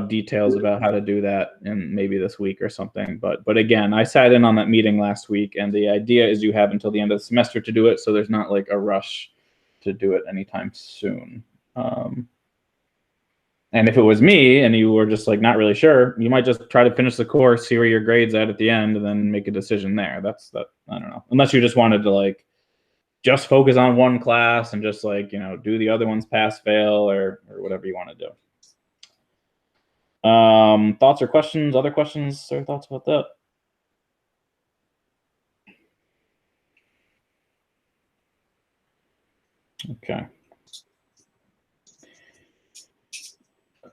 have details about how to do that in maybe this week or something. But again, I sat in on that meeting last week, and the idea is you have until the end of the semester to do it, so there's not like a rush to do it anytime soon. And if it was me and you were just like not really sure, you might just try to finish the course, see where your grade's at the end, and then make a decision there. That's that. I don't know. Unless you just wanted to like just focus on one class and just like, you know, do the other ones pass fail or whatever you want to do. Thoughts or questions? Other questions or thoughts about that? Okay.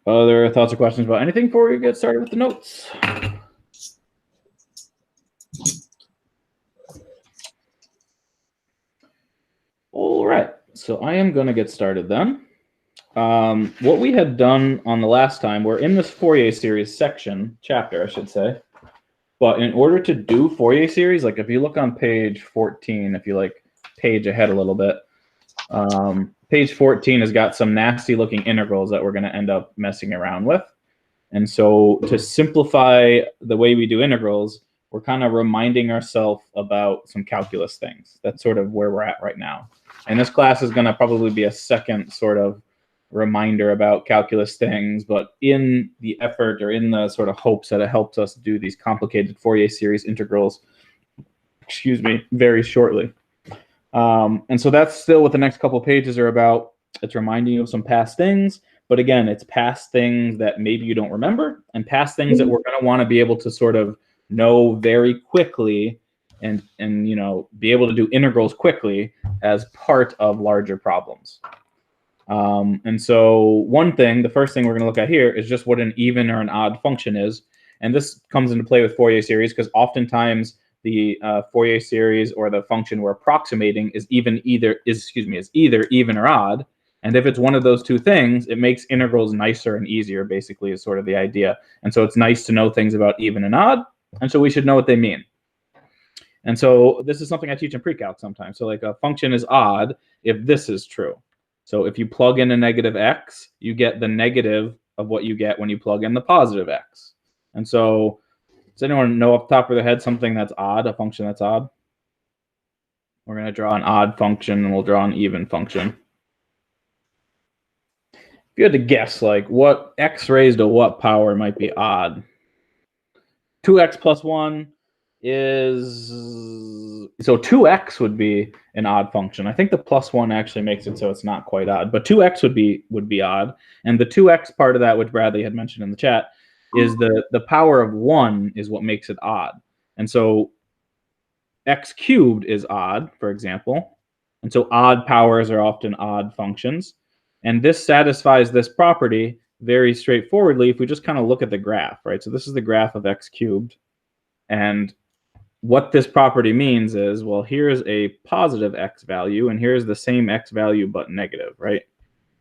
Other thoughts or questions about anything before we get started with the notes? All right, so I am going to get started then. What we had done on the last time, we're in this Fourier series chapter, I should say. But in order to do Fourier series, like if you look on page 14, if you like page ahead a little bit, page 14 has got some nasty looking integrals that we're going to end up messing around with. And so to simplify the way we do integrals, we're kind of reminding ourselves about some calculus things. That's sort of where we're at right now. And this class is going to probably be a second sort of reminder about calculus things, but in the effort or in the sort of hopes that it helps us do these complicated Fourier series integrals, very shortly. And so that's still what the next couple of pages are about. It's reminding you of some past things, but again, it's past things that maybe you don't remember and past things that we're going to want to be able to sort of know very quickly and you know, be able to do integrals quickly as part of larger problems. And so the first thing we're going to look at here is just what an even or an odd function is. And this comes into play with Fourier series because oftentimes the Fourier series or the function we're approximating is either even or odd. And if it's one of those two things, it makes integrals nicer and easier, basically, is sort of the idea. And so it's nice to know things about even and odd. And so we should know what they mean. And so this is something I teach in pre-calc sometimes. So like a function is odd if this is true. So if you plug in a negative x, you get the negative of what you get when you plug in the positive x. And so does anyone know off the top of their head something that's odd, a function that's odd? We're going to draw an odd function and we'll draw an even function. If you had to guess, like what x raised to what power might be odd? 2x plus 1 is, so 2x would be an odd function. I think the plus 1 actually makes it so it's not quite odd, but 2x would be odd. And the 2x part of that, which Bradley had mentioned in the chat, is the power of 1 is what makes it odd. And so x cubed is odd, for example. And so odd powers are often odd functions. And this satisfies this property very straightforwardly if we just kind of look at the graph, right? So this is the graph of x cubed. And what this property means is, well, here's a positive x value, and here's the same x value but negative, right?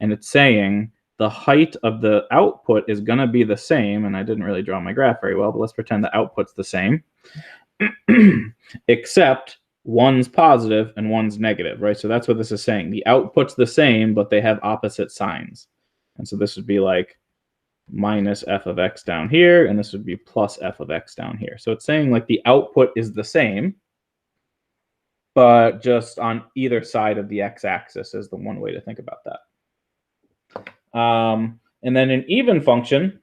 And it's saying the height of the output is going to be the same, and I didn't really draw my graph very well, but let's pretend the output's the same, except one's positive and one's negative, right? So that's what this is saying. The output's the same, but they have opposite signs. And so this would be like minus f of x down here, and this would be plus f of x down here. So it's saying like the output is the same, but just on either side of the x-axis is the one way to think about that. And then an even function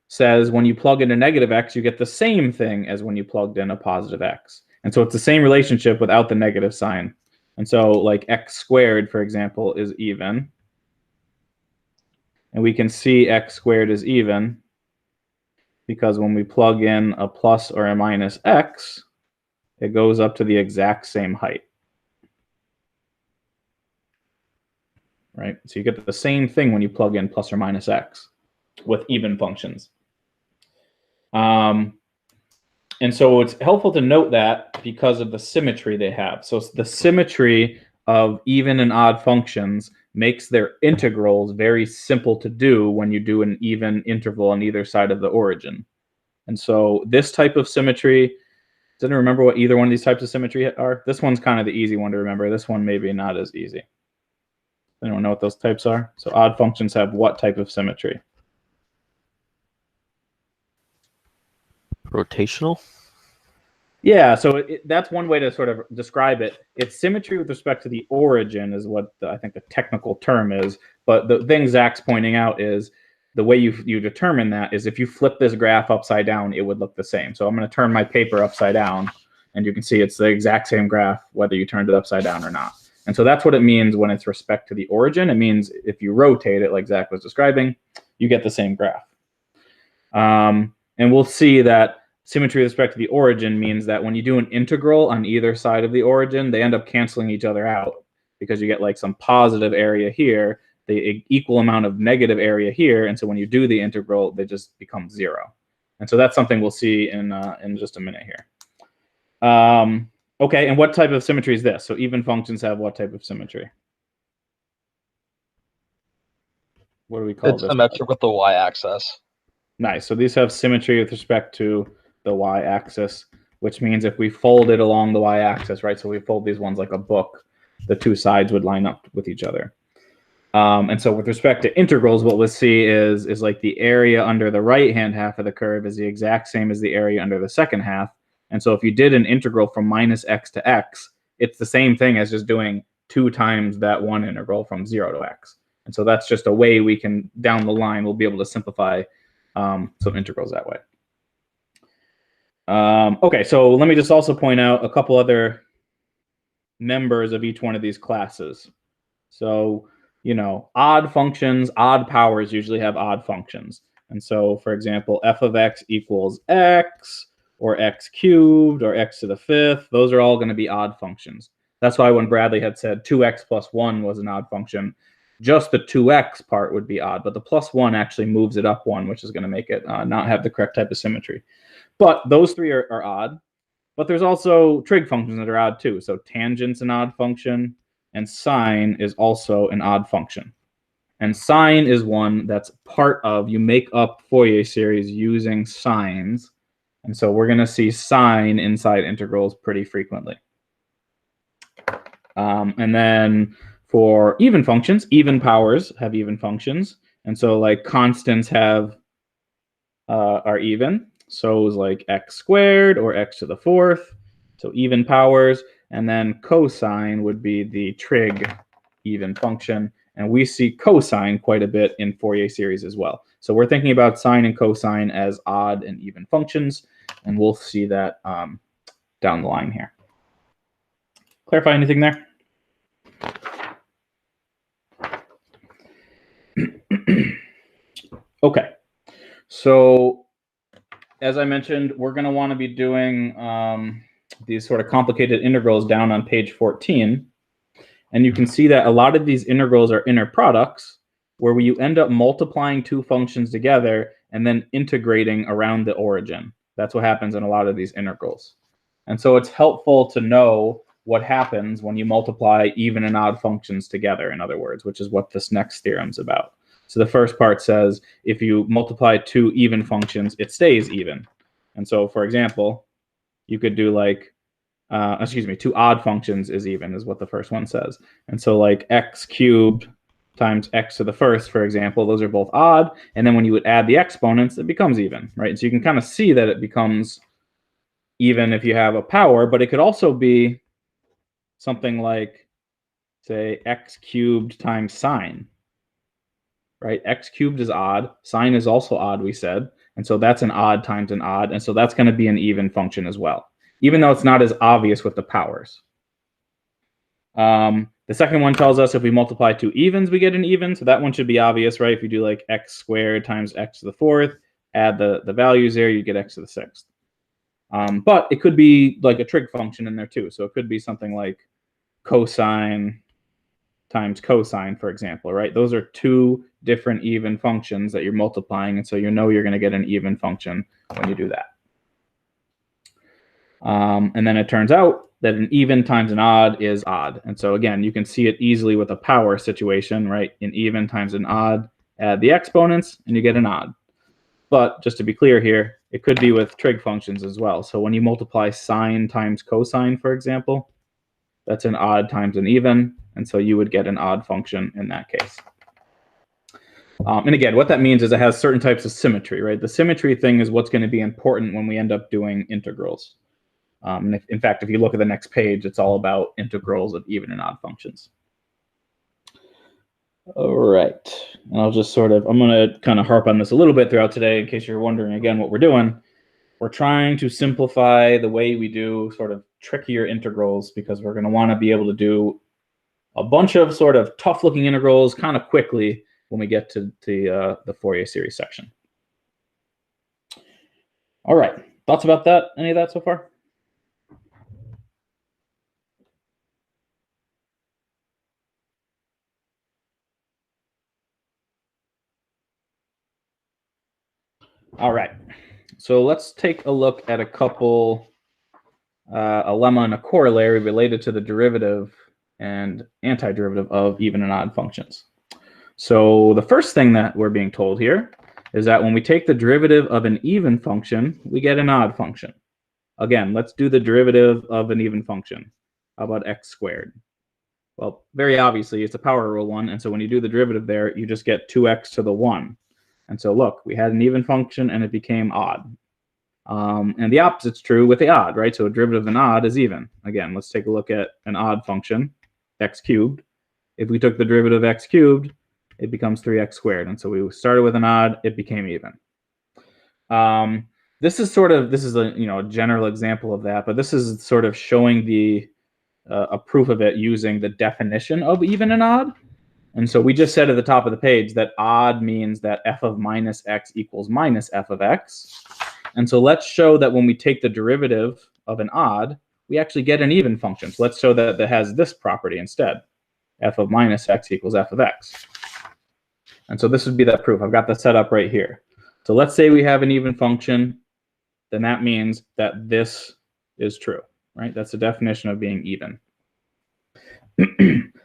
says when you plug in a negative x, you get the same thing as when you plugged in a positive x. And so it's the same relationship without the negative sign. And so like x squared, for example, is even. And we can see x squared is even because when we plug in a plus or a minus x, it goes up to the exact same height. Right? So you get the same thing when you plug in plus or minus x with even functions. And so it's helpful to note that because of the symmetry they have. So the symmetry of even and odd functions makes their integrals very simple to do when you do an even interval on either side of the origin. And so this type of symmetry, does anyone remember what either one of these types of symmetry are? This one's kind of the easy one to remember. This one maybe not as easy. Anyone know what those types are? So odd functions have what type of symmetry? Rotational? Yeah, so that's one way to sort of describe it. It's symmetry with respect to the origin is what I think the technical term is. But the thing Zach's pointing out is the way you determine that is if you flip this graph upside down, it would look the same. So I'm going to turn my paper upside down, and you can see it's the exact same graph whether you turned it upside down or not. And so that's what it means when it's respect to the origin. It means if you rotate it like Zach was describing, you get the same graph. And we'll see that symmetry with respect to the origin means that when you do an integral on either side of the origin, they end up canceling each other out because you get like some positive area here, the equal amount of negative area here, and so when you do the integral, they just become 0. And so that's something we'll see in just a minute here. Okay, and what type of symmetry is this? So even functions have what type of symmetry? What do we call this? It's symmetric with the y-axis. Nice. So these have symmetry with respect to the y-axis, which means if we fold it along the y-axis, right? So we fold these ones like a book, the two sides would line up with each other. And so with respect to integrals, what we'll see is like the area under the right-hand half of the curve is the exact same as the area under the second half. And so if you did an integral from minus x to x, it's the same thing as just doing 2 times that one integral from 0 to x. And so that's just a way we can, down the line, we'll be able to simplify some integrals that way. Okay, so let me just also point out a couple other members of each one of these classes. So, you know, odd functions, odd powers usually have odd functions. And so, for example, f of x equals x, or x cubed, or x to the 5th. Those are all going to be odd functions. That's why when Bradley had said 2x plus 1 was an odd function, just the 2x part would be odd, but the plus 1 actually moves it up 1, which is going to make it not have the correct type of symmetry. But those three are odd. But there's also trig functions that are odd too. So tangent's an odd function, and sine is also an odd function. And sine is one that's part of, you make up Fourier series using sines. And so we're going to see sine inside integrals pretty frequently. And then for even functions, even powers have even functions. And so like constants have are even. So it's like x squared or x to the 4th. So even powers. And then cosine would be the trig even function. And we see cosine quite a bit in Fourier series as well. So we're thinking about sine and cosine as odd and even functions. And we'll see that down the line here. Clarify anything there? Okay. So as I mentioned, we're going to want to be doing these sort of complicated integrals down on page 14. And you can see that a lot of these integrals are inner products where you end up multiplying two functions together and then integrating around the origin. That's what happens in a lot of these integrals. And so it's helpful to know what happens when you multiply even and odd functions together, in other words, which is what this next theorem's about. So the first part says if you multiply two even functions, it stays even. And so, for example, you could do like, two odd functions is even, is what the first one says. And so like x cubed times x to the 1st, for example, those are both odd. And then when you would add the exponents, it becomes even, right? So you can kind of see that it becomes even if you have a power, but it could also be something like, say, x cubed times sine, right? X cubed is odd. Sine is also odd, we said. And so that's an odd times an odd. And so that's going to be an even function as well, even though it's not as obvious with the powers. The second one tells us if we multiply two evens, we get an even. So that one should be obvious, right? If you do like x squared times x to the 4th, add the values there, you get x to the 6th. But it could be like a trig function in there too. So it could be something like cosine times cosine, for example, right? Those are two different even functions that you're multiplying. And so you know you're going to get an even function when you do that. And then it turns out that an even times an odd is odd. And so again, you can see it easily with a power situation, right? An even times an odd, add the exponents, and you get an odd. But just to be clear here, it could be with trig functions as well. So when you multiply sine times cosine, for example, that's an odd times an even. And so you would get an odd function in that case. And again, what that means is it has certain types of symmetry, right? The symmetry thing is what's going to be important when we end up doing integrals. And in fact, if you look at the next page, it's all about integrals of even and odd functions. All right, and I'll just I'm going to kind of harp on this a little bit throughout today in case you're wondering again what we're doing. We're trying to simplify the way we do sort of trickier integrals because we're going to want to be able to do a bunch of sort of tough-looking integrals kind of quickly when we get to the Fourier series section. All right, thoughts about that? Any of that so far? All right, so let's take a look at a couple a lemma and a corollary related to the derivative and antiderivative of even and odd functions. So the first thing that we're being told here is that when we take the derivative of an even function, we get an odd function. Again, let's do the derivative of an even function. How about x squared? Well, very obviously, it's a power rule one, and so when you do the derivative there, you just get 2x to the 1. And so look, we had an even function, and it became odd. And the opposite's true with the odd, right? So a derivative of an odd is even. Again, let's take a look at an odd function, x cubed. If we took the derivative of x cubed, it becomes 3x squared. And so we started with an odd, it became even. This is a general example of that, but this is sort of showing a proof of it using the definition of even and odd. And so we just said at the top of the page that odd means that f of minus x equals minus f of x. And so let's show that when we take the derivative of an odd, we actually get an even function. So let's show that it has this property instead. F of minus x equals f of x. And so this would be that proof. I've got the setup right here. So let's say we have an even function, then that means that this is true, right? That's the definition of being even.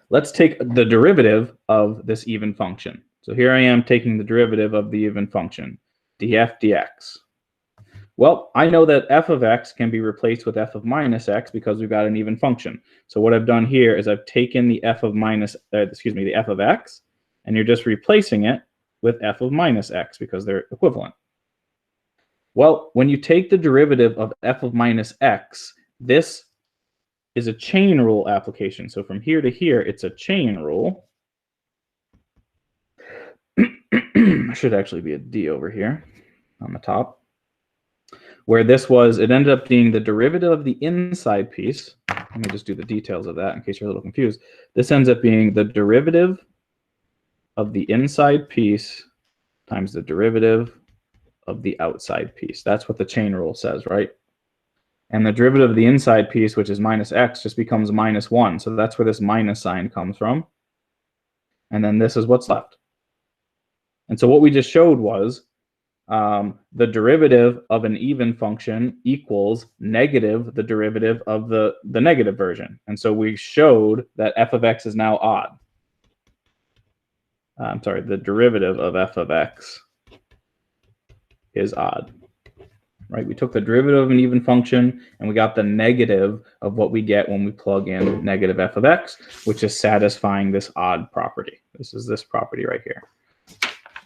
Let's take the derivative of this even function. So here I am taking the derivative of the even function, df dx. Well, I know that f of x can be replaced with f of minus x because we've got an even function. So what I've done here is I've taken the f of the f of x, and you're just replacing it with f of minus x because they're equivalent. Well, when you take the derivative of f of minus x, this is a chain rule application. So from here to here, it's a chain rule. Should actually be a d over here on the top. Where it ended up being the derivative of the inside piece. Let me just do the details of that in case you're a little confused. This ends up being the derivative of the inside piece times the derivative of the outside piece. That's what the chain rule says, right? And the derivative of the inside piece, which is minus x, just becomes minus 1. So that's where this minus sign comes from. And then this is what's left. And so what we just showed was the derivative of an even function equals negative the derivative of the negative version. And so we showed that f of x is now odd. I'm sorry, the derivative of f of x is odd. Right? We took the derivative of an even function, and we got the negative of what we get when we plug in negative f of x, which is satisfying this odd property. This is this property right here.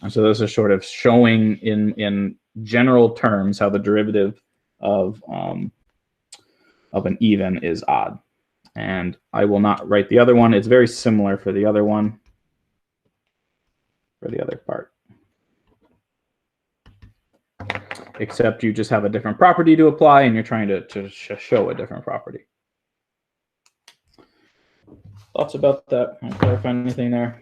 And so this is sort of showing in general terms how the derivative of an even is odd. And I will not write the other one. It's very similar for the other one, for the other part. Except you just have a different property to apply, and you're trying to show a different property. Thoughts about that? Can I clarify anything there?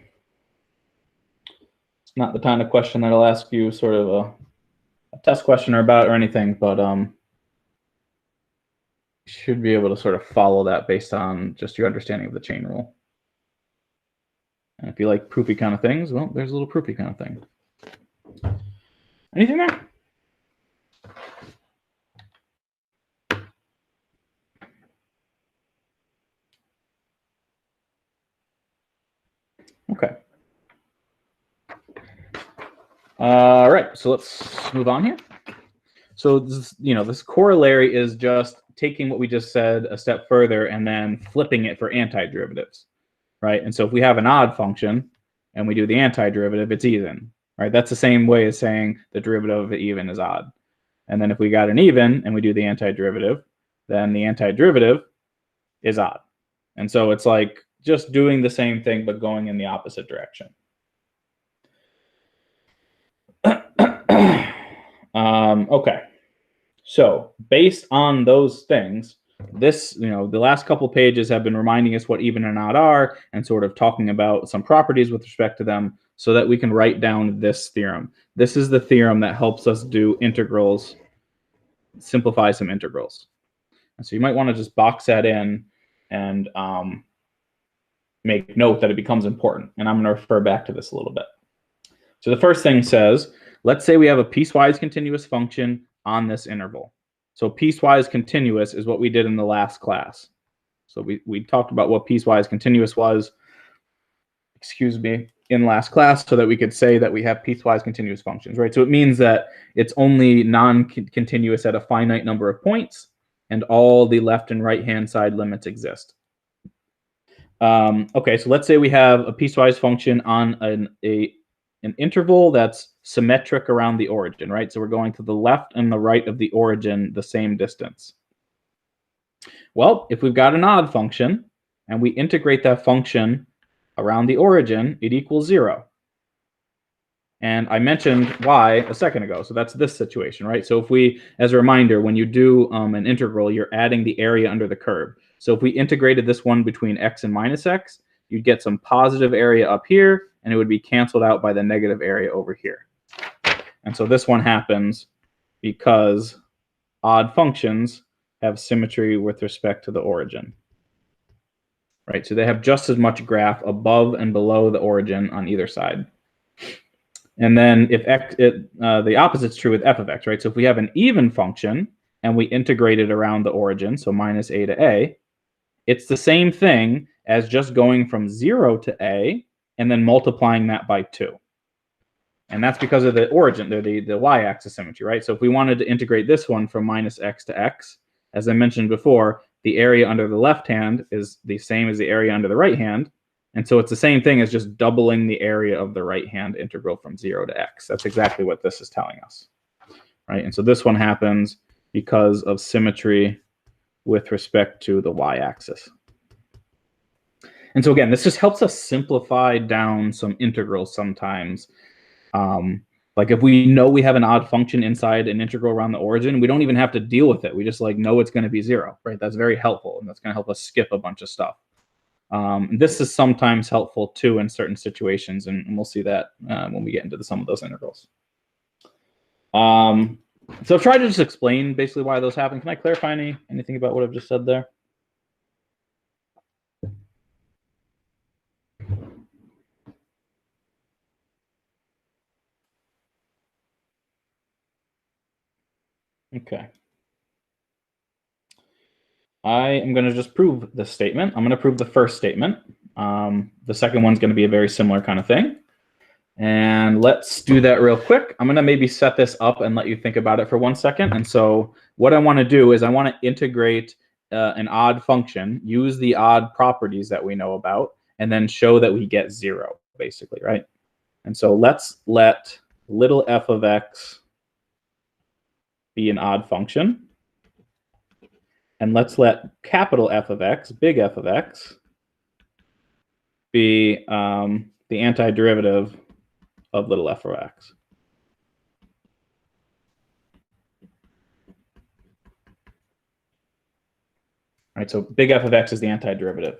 It's not the kind of question that I'll ask you sort of a test question or anything, but you should be able to sort of follow that based on just your understanding of the chain rule. And if you like proofy kind of things, well, there's a little proofy kind of thing. Anything there? Okay. All right, so let's move on here. So this corollary is just taking what we just said a step further and then flipping it for antiderivatives, right? And so if we have an odd function, and we do the antiderivative, it's even. Right? That's the same way as saying the derivative of even is odd. And then if we got an even and we do the antiderivative, then the antiderivative is odd. And so it's like just doing the same thing but going in the opposite direction. Okay. So based on those things, this, the last couple pages have been reminding us what even and odd are and sort of talking about some properties with respect to them so that we can write down this theorem. This is the theorem that helps us do integrals, simplify some integrals. And so you might want to just box that in and make note that it becomes important. And I'm going to refer back to this a little bit. So the first thing says, let's say we have a piecewise continuous function on this interval. So piecewise continuous is what we did in the last class. So we talked about what piecewise continuous was, in last class so that we could say that we have piecewise continuous functions, right? So it means that it's only non-continuous at a finite number of points and all the left and right hand side limits exist. Okay, so let's say we have a piecewise function on an interval that's symmetric around the origin, right? So we're going to the left and the right of the origin the same distance. Well, if we've got an odd function and we integrate that function around the origin, it equals 0. And I mentioned y a second ago, so that's this situation, right? So if we, as a reminder, when you do an integral, you're adding the area under the curve. So if we integrated this one between x and minus x, you'd get some positive area up here, and it would be canceled out by the negative area over here. And so this one happens because odd functions have symmetry with respect to the origin. Right, so they have just as much graph above and below the origin on either side. And then if the opposite's true with f of x, right? So if we have an even function and we integrate it around the origin, so minus a to a, it's the same thing as just going from 0 to a and then multiplying that by 2. And that's because of the origin, the y-axis symmetry, right? So if we wanted to integrate this one from minus x to x, as I mentioned before, the area under the left hand is the same as the area under the right hand. And so it's the same thing as just doubling the area of the right hand integral from 0 to x. That's exactly what this is telling us, right? And so this one happens because of symmetry with respect to the y-axis. And so again, this just helps us simplify down some integrals sometimes. Like if we know we have an odd function inside an integral around the origin, we don't even have to deal with it. We just know it's going to be 0, right? That's very helpful, and that's going to help us skip a bunch of stuff. This is sometimes helpful too in certain situations, and we'll see that when we get into some of those integrals. So try to just explain basically why those happen. Can I clarify anything about what I've just said there? Okay. I am going to just prove this statement. I'm going to prove the first statement. The second one's going to be a very similar kind of thing. And let's do that real quick. I'm going to maybe set this up and let you think about it for 1 second. And so what I want to do is I want to integrate an odd function, use the odd properties that we know about, and then show that we get 0, basically, right? And so let's let little f of x be an odd function. And let's let capital F of x, big F of x, be the antiderivative of little f of x. All right, so big F of x is the antiderivative.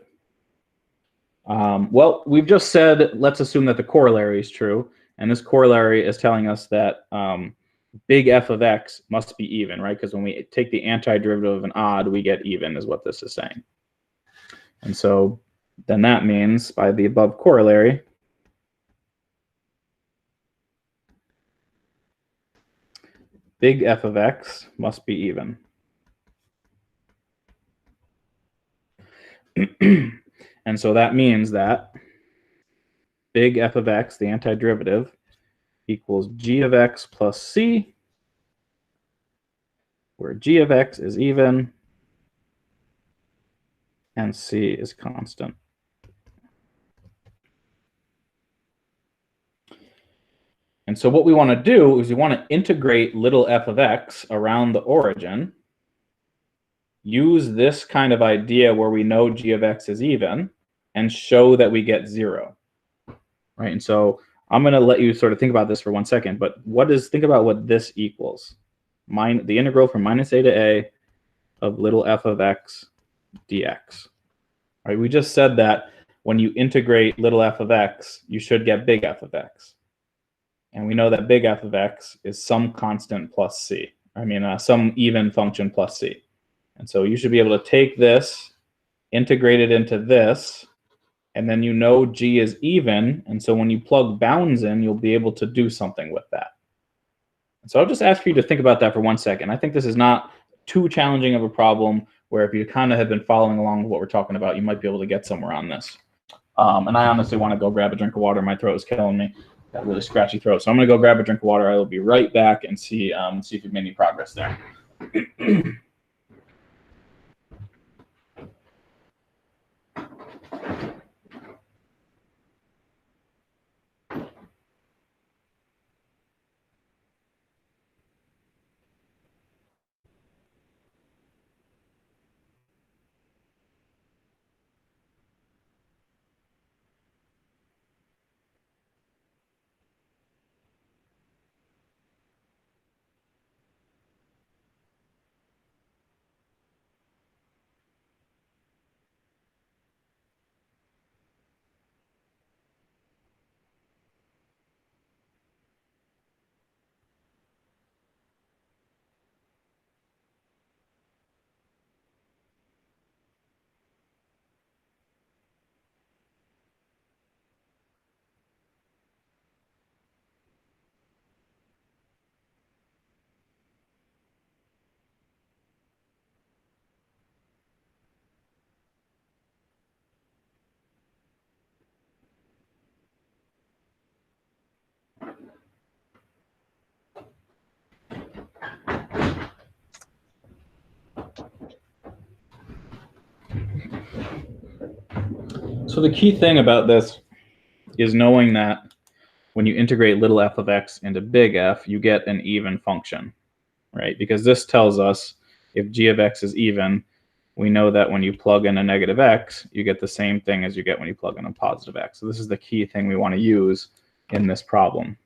Well, we've just said, let's assume that the corollary is true. And this corollary is telling us that big F of x must be even, right? Because when we take the antiderivative of an odd, we get even, is what this is saying. And so then that means, by the above corollary, big F of x must be even. And so that means that big F of x, the antiderivative, equals g of x plus c, where g of x is even and c is constant. And so what we want to do is we want to integrate little f of x around the origin, use this kind of idea where we know g of x is even, and show that we get 0. Right? And so I'm going to let you sort of think about this for 1 second, but think about what this equals. The integral from minus a to a of little f of x dx. Right? We just said that when you integrate little f of x, you should get big F of x. And we know that big F of x is some constant plus c. Some even function plus c. And so you should be able to take this, integrate it into this, and then you know g is even, and so when you plug bounds in, you'll be able to do something with that. So I'll just ask for you to think about that for 1 second. I think this is not too challenging of a problem, where if you kind of have been following along with what we're talking about, you might be able to get somewhere on this. And I honestly want to go grab a drink of water. My throat is killing me. Got a really scratchy throat. So I'm going to go grab a drink of water. I will be right back and see if you've made any progress there. So the key thing about this is knowing that when you integrate little f of x into big F, you get an even function, right? Because this tells us if g of x is even, we know that when you plug in a negative x, you get the same thing as you get when you plug in a positive x. So this is the key thing we want to use in this problem.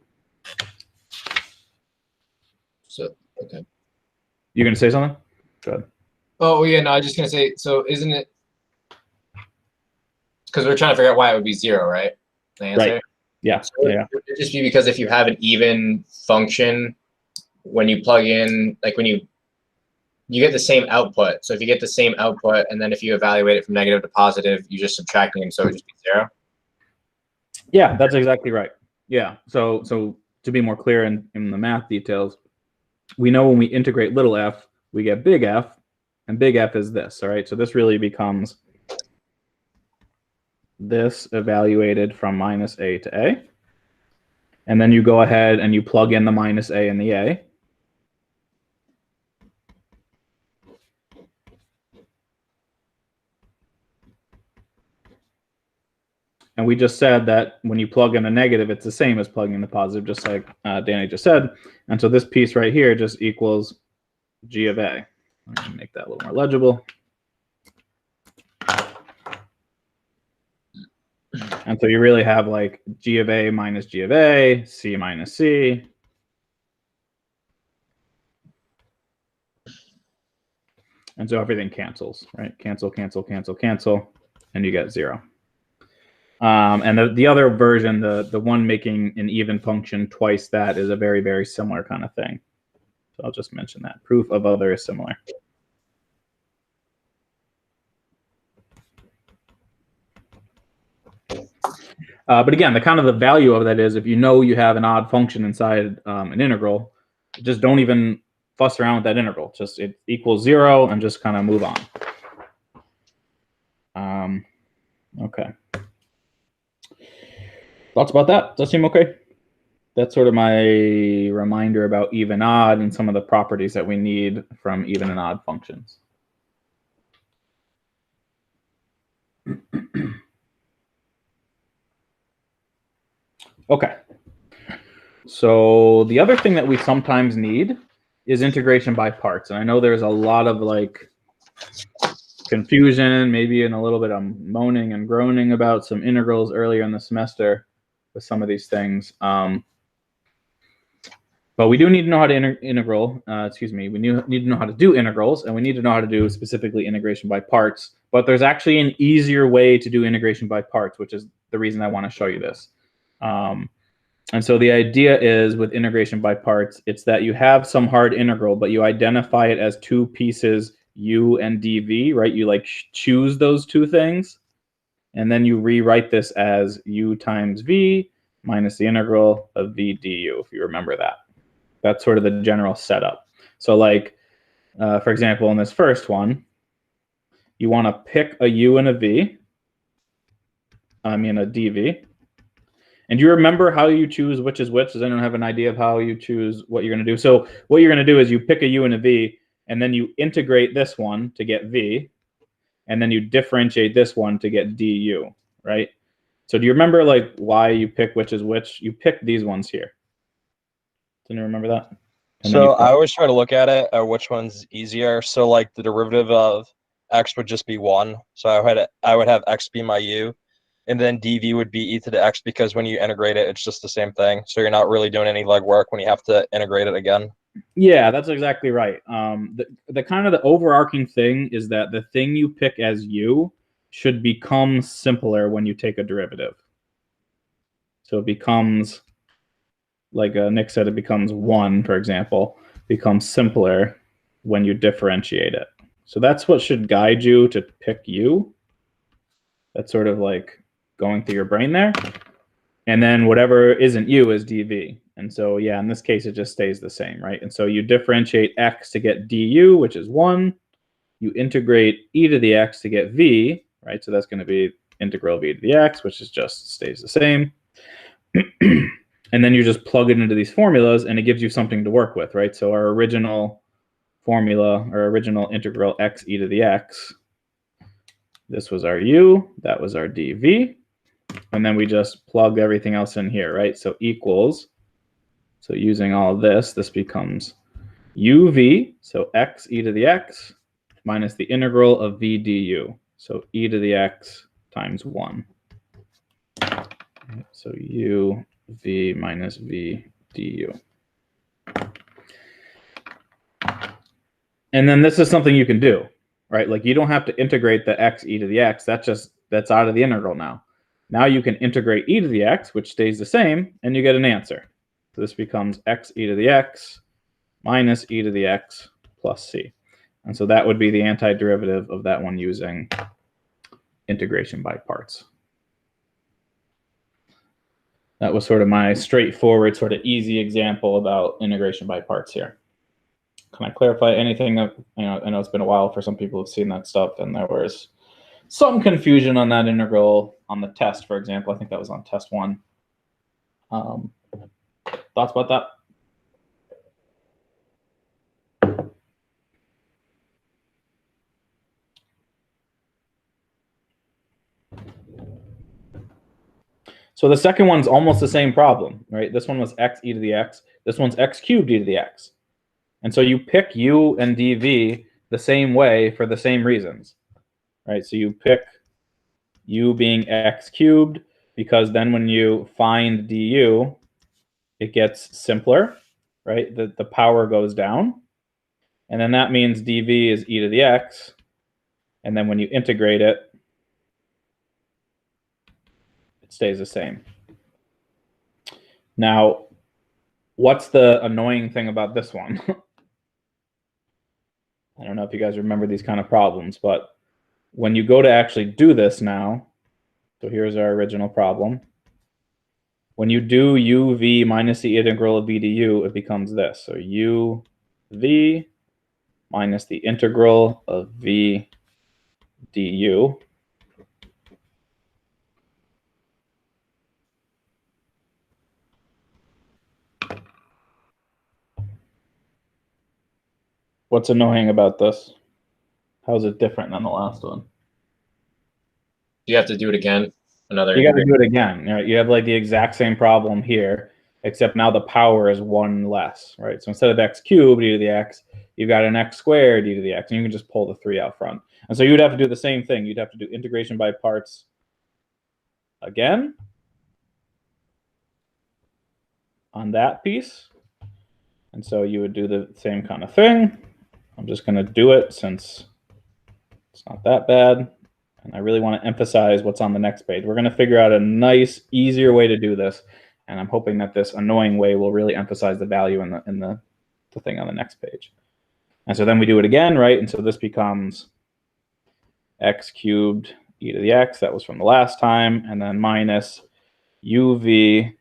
So, okay. You going to say something? Go ahead. Oh, yeah, no, I was just going to say, so isn't it, because we're trying to figure out why it would be 0, right? The answer? Right. Yeah. So Yeah. it would just be because if you have an even function, when you plug in, like when you get the same output. So if you get the same output, and then if you evaluate it from negative to positive, you're just subtracting them, so it would just be 0. Yeah, that's exactly right. Yeah. So to be more clear in the math details, we know when we integrate little f, we get big F, and big F is this. All right. So this really becomes this evaluated from minus a to a. And then you go ahead and you plug in the minus a and the a. And we just said that when you plug in a negative, it's the same as plugging in the positive, just like Danny just said. And so this piece right here just equals g of a. Let me make that a little more legible. And so you really have like g of a minus g of a, c minus c. And so everything cancels, right? Cancel, cancel, cancel, cancel, and you get 0. And the other version, the one making an even function twice that, is a very, very similar kind of thing. So I'll just mention that. Proof of other is similar. But again, the value of that is if you know you have an odd function inside an integral, just don't even fuss around with that integral. Just it equals 0 and just kind of move on. Okay. Thoughts about that? Does that seem okay? That's sort of my reminder about even odd and some of the properties that we need from even and odd functions. Okay. So the other thing that we sometimes need is integration by parts. And I know there's a lot of like confusion, maybe and a little bit of moaning and groaning about some integrals earlier in the semester with some of these things. But we do need to know how to integral. We need to know how to do integrals, and we need to know how to do specifically integration by parts. But there's actually an easier way to do integration by parts, which is the reason I want to show you this. And so the idea is with integration by parts, it's that you have some hard integral, but you identify it as two pieces, u and dv, right? You like choose those two things, and then you rewrite this as u times v minus the integral of v du, if you remember that. That's sort of the general setup. So like, for example, in this first one, you want to pick a u and a v, a dv. And do you remember how you choose which is which? Does anyone have an idea of how you choose what you're going to do? So what you're going to do is you pick a u and a v, and then you integrate this one to get v, and then you differentiate this one to get du, right? So do you remember like why you pick which is which? You pick these ones here. Didn't you remember that? So I always try to look at it, which one's easier. So like the derivative of x would just be 1. So I would have x be my u. And then dv would be e to the x, because when you integrate it, it's just the same thing. So you're not really doing any legwork when you have to integrate it again. Yeah, that's exactly right. The kind of the overarching thing is that the thing you pick as u should become simpler when you take a derivative. So it becomes, like Nick said, it becomes 1, for example, becomes simpler when you differentiate it. So that's what should guide you to pick u. That's sort of like going through your brain there. And then whatever isn't u is dv. And so, yeah, in this case, it just stays the same, right? And so you differentiate x to get du, which is 1. You integrate e to the x to get v, right? So that's going to be integral v to the x, which is just stays the same. And then you just plug it into these formulas, and it gives you something to work with, right? So our original formula, or original integral x e to the x, this was our u, that was our dv. And then we just plug everything else in here, right? So equals, so using all of this, this becomes uv, so x e to the x, minus the integral of v du. So e to the x times 1. So u v minus v du. And then this is something you can do, right? Like you don't have to integrate the x e to the x. That's out of the integral now. Now you can integrate e to the x, which stays the same, and you get an answer. So this becomes x e to the x minus e to the x plus c. And so that would be the antiderivative of that one using integration by parts. That was sort of my straightforward, sort of easy example about integration by parts here. Can I clarify anything? I know it's been a while for some people who've seen that stuff, and there was some confusion on that integral on the test, for example. I think that was on test 1. Thoughts about that? So the second one's almost the same problem, right? This one was x e to the x. This one's x cubed e to the x. And so you pick u and dv the same way for the same reasons, right? So you pick u being x cubed, because then when you find du, it gets simpler, right? The power goes down. And then that means dv is e to the x. And then when you integrate it, it stays the same. Now, what's the annoying thing about this one? I don't know if you guys remember these kind of problems, but when you go to actually do this now, so here's our original problem. When you do uv minus the integral of v du, it becomes this. So uv minus the integral of v du. What's annoying about this? How is it different than the last one? You have to do it again. You got to do it again. Right? You have like the exact same problem here, except now the power is 1 less, right? So instead of x cubed e to the x, you've got an x squared e to the x, and you can just pull the 3 out front. And so you would have to do the same thing. You'd have to do integration by parts again on that piece. And so you would do the same kind of thing. I'm just going to do it since it's not that bad. And I really want to emphasize what's on the next page. We're going to figure out a nice, easier way to do this. And I'm hoping that this annoying way will really emphasize the value in the thing on the next page. And so then we do it again, right? And so this becomes x cubed e to the x. That was from the last time. And then minus uv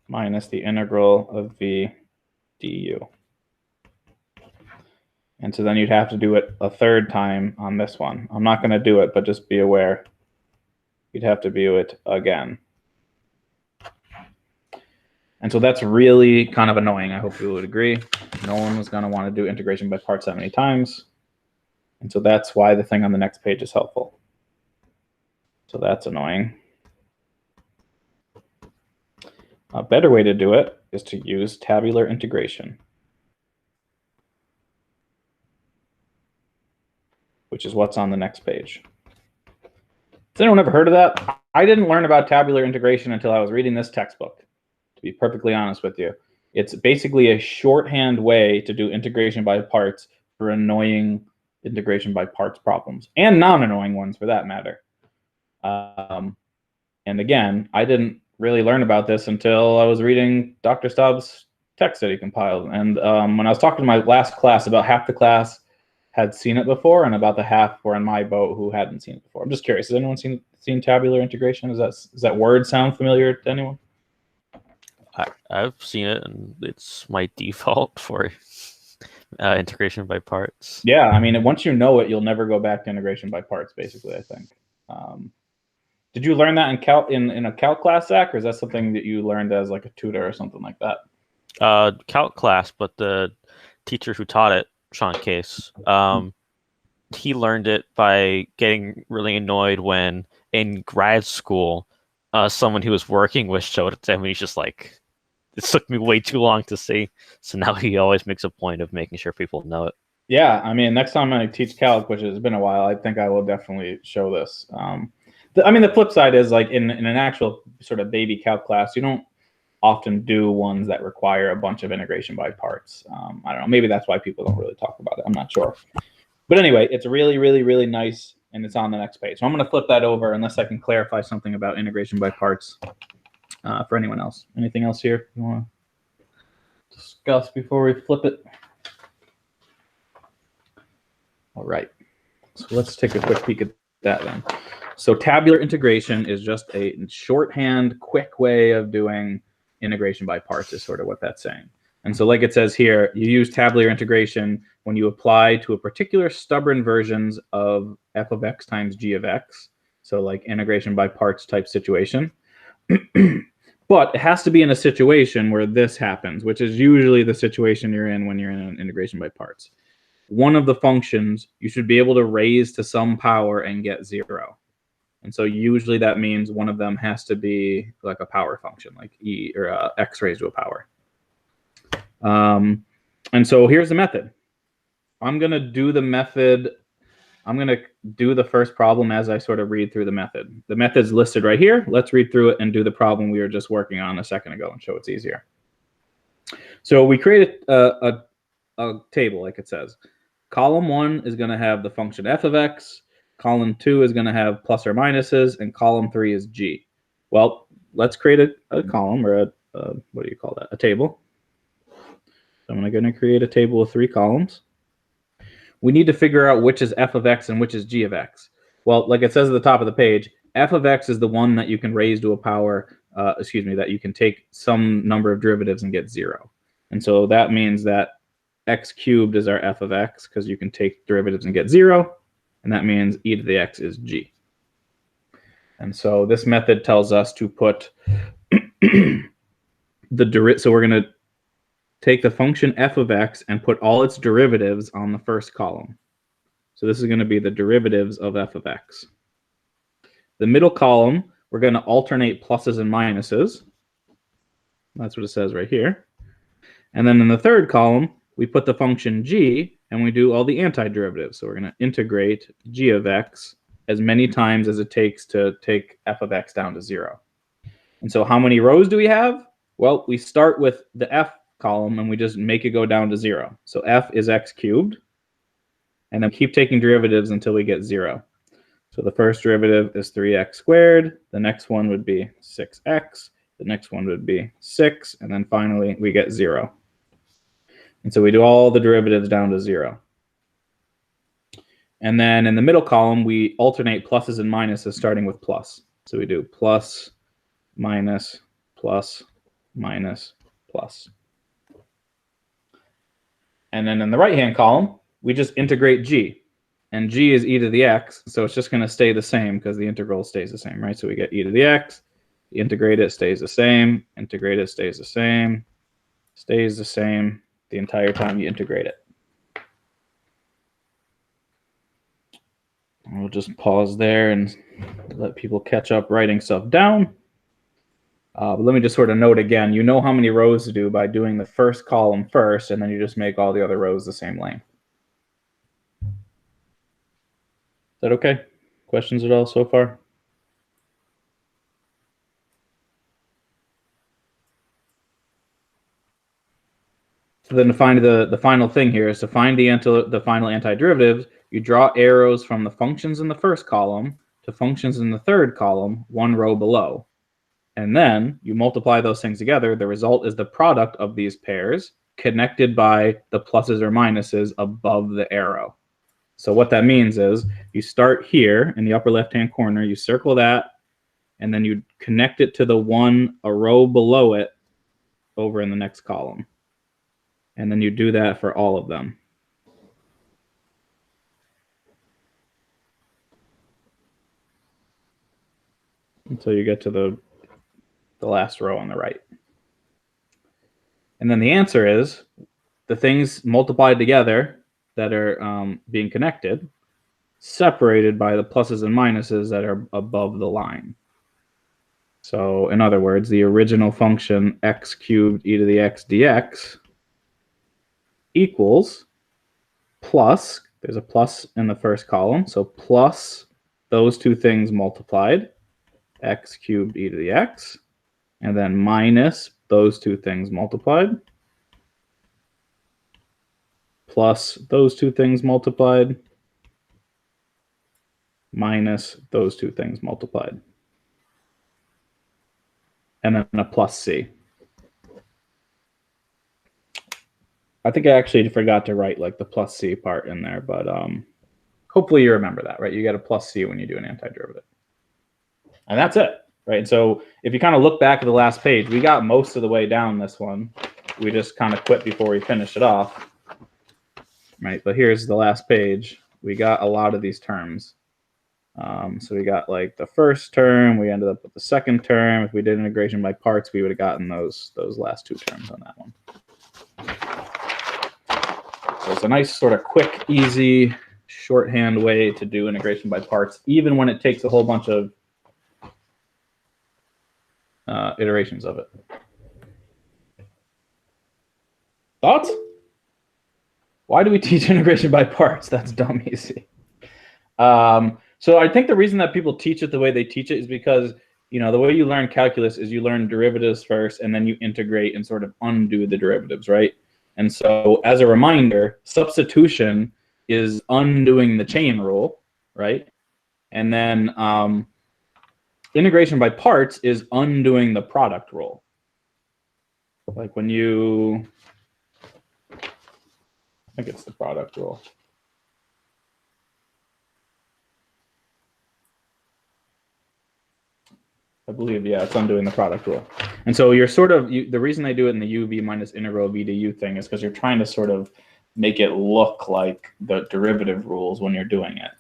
minus the integral of v du. And so then you'd have to do it a third time on this one. I'm not going to do it, but just be aware. You'd have to do it again. And so that's really kind of annoying. I hope you would agree. No one was going to want to do integration by parts that many times. And so that's why the thing on the next page is helpful. So that's annoying. A better way to do it is to use tabular integration, which is what's on the next page. Has anyone ever heard of that? I didn't learn about tabular integration until I was reading this textbook, to be perfectly honest with you. It's basically a shorthand way to do integration by parts for annoying integration by parts problems, and non-annoying ones for that matter. And again, I didn't really learn about this until I was reading Dr. Staub's text that he compiled. And when I was talking to my last class, about half the class had seen it before, and about the half were in my boat who hadn't seen it before. I'm just curious, has anyone seen tabular integration? Does that word sound familiar to anyone? I've seen it, and it's my default for integration by parts. Yeah, I mean, once you know it, you'll never go back to integration by parts, basically, I think. Did you learn that in a calc class, Zach, or is that something that you learned as like a tutor or something like that? Calc class, but the teacher who taught it, Sean Case, he learned it by getting really annoyed when in grad school, someone he was working with showed it to him, and he's just like, it took me way too long to see. So now he always makes a point of making sure people know it. Yeah, I mean, next time I teach calc, which has been a while, I think I will definitely show this. The flip side is, like, in an actual sort of baby calc class, you don't often do ones that require a bunch of integration by parts. I don't know, maybe that's why people don't really talk about it. I'm not sure. But anyway, it's really, really, really nice, and it's on the next page. So I'm going to flip that over unless I can clarify something about integration by parts for anyone else. Anything else here you want to discuss before we flip it? All right. So let's take a quick peek at that then. So tabular integration is just a shorthand, quick way of doing integration by parts is sort of what that's saying. And so like it says here, you use tabular integration when you apply to a particular stubborn versions of f of x times g of x. So like integration by parts type situation. But it has to be in a situation where this happens, which is usually the situation you're in when you're in an integration by parts. One of the functions you should be able to raise to some power and get 0. And so usually that means one of them has to be like a power function, like e or x raised to a power. And so here's the method. I'm going to do the method. I'm going to do the first problem as I sort of read through the method. The method's listed right here. Let's read through it and do the problem we were just working on a second ago and show it's easier. So we created a table, like it says. Column 1 is going to have the function f of x. Column 2 is going to have plus or minuses, and column 3 is g. Well, let's create a column, or what do you call that? A table. So I'm going to create a table of 3 columns. We need to figure out which is f of x and which is g of x. Well, like it says at the top of the page, f of x is the one that you can raise to a power, that you can take some number of derivatives and get 0. And so that means that x cubed is our f of x because you can take derivatives and get 0. And that means e to the x is g. And so this method tells us to put so we're going to take the function f of x and put all its derivatives on the first column. So this is going to be the derivatives of f of x. The middle column, we're going to alternate pluses and minuses. That's what it says right here. And then in the third column, we put the function g, and we do all the antiderivatives. So we're going to integrate g of x as many times as it takes to take f of x down to 0. And so how many rows do we have? Well, we start with the f column, and we just make it go down to 0. So f is x cubed. And then keep taking derivatives until we get 0. So the first derivative is 3x squared. The next one would be 6x. The next one would be 6. And then finally, we get 0. And so we do all the derivatives down to 0. And then in the middle column, we alternate pluses and minuses starting with plus. So we do plus, minus, plus, minus, plus. And then in the right-hand column, we just integrate g. And g is e to the x, so it's just going to stay the same because the integral stays the same, right? So we get e to the x, integrate it, stays the same, integrate it, stays the same the entire time you integrate it. We'll just pause there and let people catch up writing stuff down. But let me just sort of note again, you know how many rows to do by doing the first column first, and then you just make all the other rows the same length. Is that okay? Questions at all so far? So then to find the final thing here is to find the final antiderivatives, you draw arrows from the functions in the first column to functions in the third column, one row below. And then you multiply those things together. The result is the product of these pairs connected by the pluses or minuses above the arrow. So what that means is you start here in the upper left-hand corner, you circle that, and then you connect it to the one a row below it over in the next column. And then you do that for all of them. Until you get to the last row on the right. And then the answer is the things multiplied together that are being connected, separated by the pluses and minuses that are above the line. So in other words, the original function x cubed e to the x dx equals plus, there's a plus in the first column, so plus those two things multiplied, x cubed e to the x, and then minus those two things multiplied, plus those two things multiplied, minus those two things multiplied. And then a plus c. I think I actually forgot to write like the plus c part in there, but hopefully you remember that, right? You get a plus c when you do an antiderivative. And that's it, right? And so if you kind of look back at the last page, we got most of the way down this one. We just kind of quit before we finished it off, right? But here's the last page. We got a lot of these terms. So we got like the first term, we ended up with the second term. If we did integration by parts, we would have gotten those last two terms on that one. So it's a nice sort of quick, easy, shorthand way to do integration by parts, even when it takes a whole bunch of iterations of it. Thoughts? Why do we teach integration by parts? That's dumb easy. So I think the reason that people teach it the way they teach it is because, you know, the way you learn calculus is you learn derivatives first, and then you integrate and sort of undo the derivatives, right? And so as a reminder, substitution is undoing the chain rule, right? And then integration by parts is undoing the product rule. Like when you, I think it's the product rule. I believe, yeah, it's undoing the product rule. And so you're sort of, the reason they do it in the uv minus integral v to u thing is because you're trying to sort of make it look like the derivative rules when you're doing it.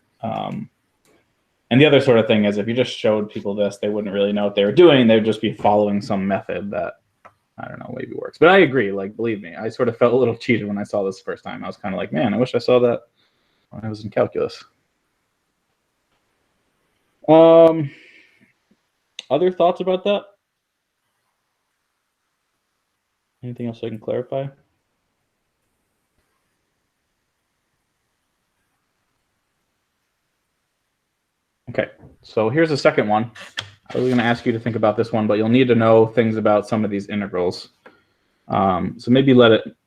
And the other sort of thing is if you just showed people this, they wouldn't really know what they were doing. They'd just be following some method that, I don't know, maybe works. But I agree, like, believe me, I sort of felt a little cheated when I saw this the first time. I was kind of like, man, I wish I saw that when I was in calculus. Other thoughts about that? Anything else I can clarify? Okay, so here's the second one. I was going to ask you to think about this one, but you'll need to know things about some of these integrals. So maybe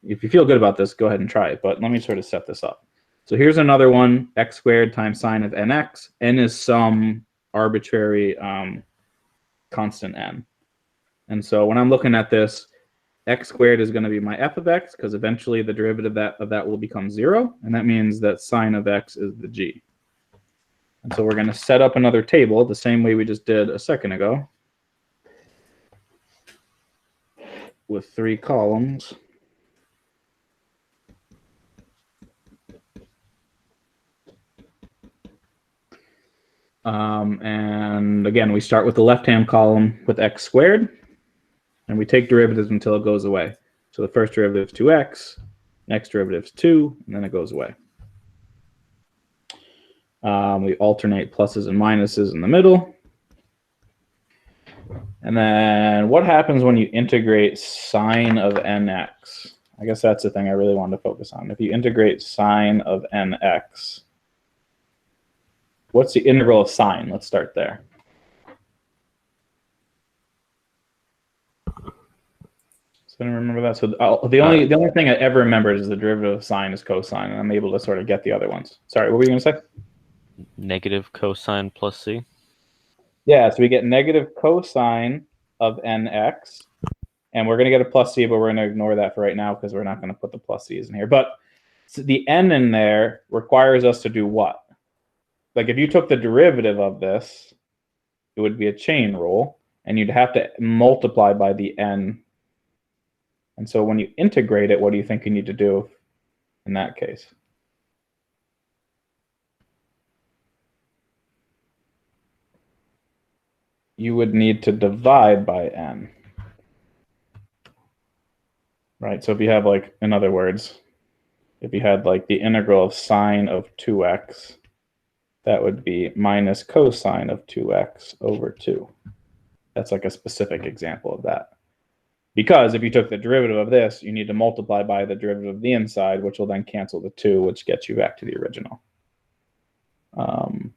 if you feel good about this, go ahead and try it. But let me sort of set this up. So here's another one, x squared times sine of nx. N is some arbitrary constant n. And so when I'm looking at this, x squared is going to be my f of x, because eventually the derivative of that will become 0. And that means that sine of x is the g. And so we're going to set up another table the same way we just did a second ago, with 3 columns. And again, we start with the left-hand column with x squared, and we take derivatives until it goes away. So the first derivative is 2x, next derivative is 2, and then it goes away. We alternate pluses and minuses in the middle. And then what happens when you integrate sine of nx? I guess that's the thing I really wanted to focus on. If you integrate sine of nx, what's the integral of sine? Let's start there. So I don't remember that. So the only thing I ever remembered is the derivative of sine is cosine, and I'm able to sort of get the other ones. Sorry, what were you going to say? Negative cosine plus c. Yeah, so we get negative cosine of nx, and we're going to get a plus c, but we're going to ignore that for right now because we're not going to put the plus c's in here. But so the n in there requires us to do what? Like if you took the derivative of this, it would be a chain rule, and you'd have to multiply by the n. And so when you integrate it, what do you think you need to do in that case? You would need to divide by n. Right, so if you have, like, in other words, if you had like the integral of sine of 2x, that would be minus cosine of 2x over 2. That's like a specific example of that. Because if you took the derivative of this, you need to multiply by the derivative of the inside, which will then cancel the 2, which gets you back to the original. Is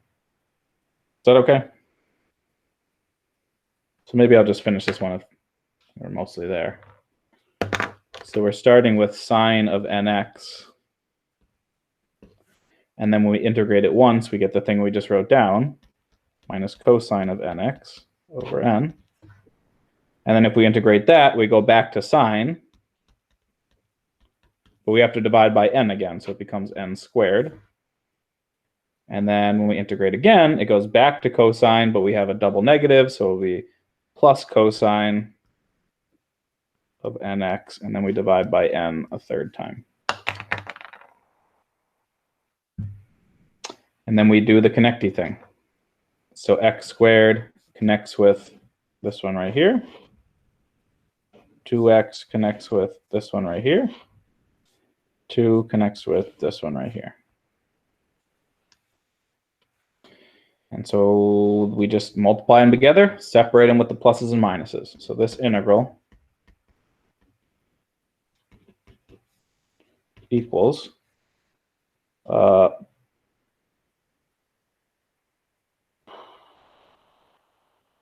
that okay? So maybe I'll just finish this one if we're mostly there. So we're starting with sine of nx. And then when we integrate it once, we get the thing we just wrote down, minus cosine of nx over n. And then if we integrate that, we go back to sine. But we have to divide by n again, so it becomes n squared. And then when we integrate again, it goes back to cosine, but we have a double negative, so it'll be plus cosine of nx, and then we divide by n a third time. And then we do the connecty thing. So x squared connects with this one right here. 2x connects with this one right here. 2 connects with this one right here. And so we just multiply them together, separate them with the pluses and minuses. So this integral equals